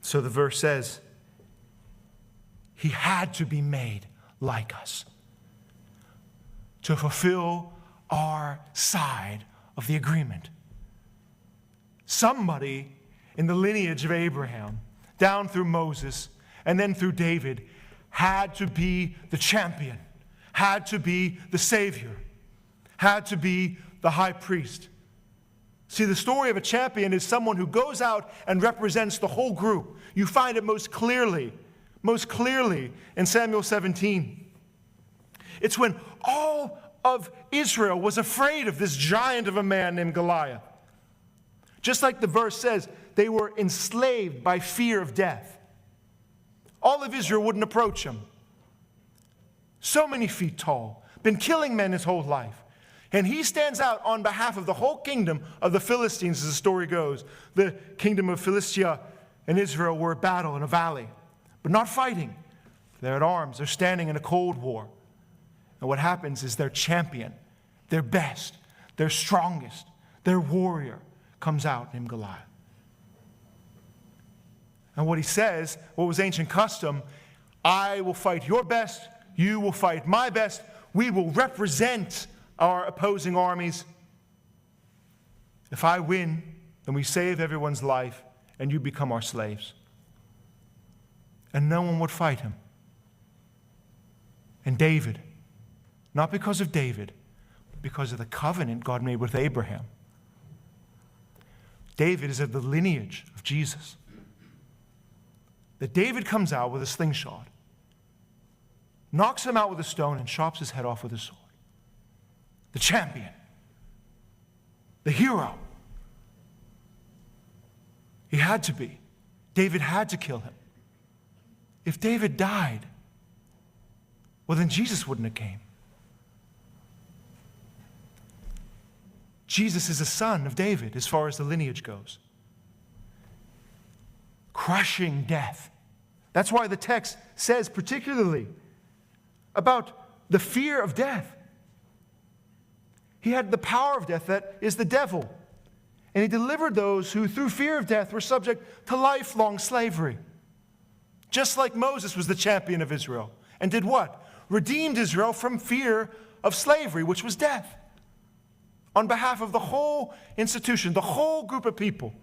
So the verse says, he had to be made like us to fulfill our side of the agreement. Somebody in the lineage of Abraham, down through Moses, and then through David, had to be the champion, had to be the Savior, had to be the high priest. See, the story of a champion is someone who goes out and represents the whole group. You find it most clearly in Samuel 17. It's when all of Israel was afraid of this giant of a man named Goliath. Just like the verse says, they were enslaved by fear of death. All of Israel wouldn't approach him. So many feet tall, been killing men his whole life. And he stands out on behalf of the whole kingdom of the Philistines, as the story goes. The kingdom of Philistia and Israel were at battle in a valley, but not fighting. They're at arms. They're standing in a cold war. And what happens is their champion, their best, their strongest, their warrior comes out named Goliath. And what he says, what was ancient custom, I will fight your best, you will fight my best, we will represent our opposing armies. If I win, then we save everyone's life and you become our slaves. And no one would fight him. And David, not because of David, but because of the covenant God made with Abraham. David is of the lineage of Jesus. That David comes out with a slingshot, knocks him out with a stone, and chops his head off with a sword. The champion, the hero. He had to be. David had to kill him. If David died, well, then Jesus wouldn't have came. Jesus is a son of David as far as the lineage goes. Crushing death. That's why the text says particularly about the fear of death. He had the power of death, that is the devil. And he delivered those who, through fear of death, were subject to lifelong slavery. Just like Moses was the champion of Israel. And did what? Redeemed Israel from fear of slavery, which was death. On behalf of the whole institution, the whole group of people.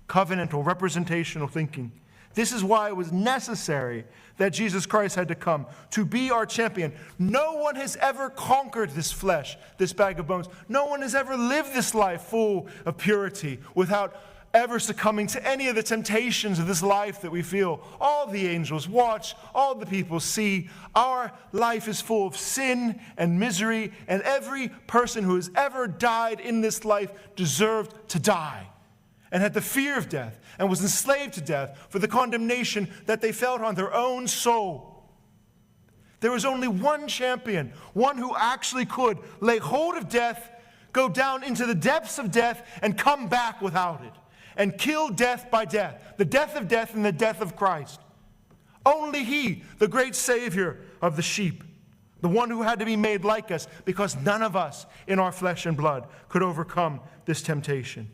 Covenantal, representational thinking. This is why it was necessary that Jesus Christ had to come, to be our champion. No one has ever conquered this flesh, this bag of bones. No one has ever lived this life full of purity without ever succumbing to any of the temptations of this life that we feel. All the angels watch, all the people see. Our life is full of sin and misery, and every person who has ever died in this life deserved to die, and had the fear of death, and was enslaved to death for the condemnation that they felt on their own soul. There was only one champion, one who actually could lay hold of death, go down into the depths of death, and come back without it, and kill death by death, the death of death and the death of Christ. Only he, the great Savior of the sheep, the one who had to be made like us, because none of us in our flesh and blood could overcome this temptation.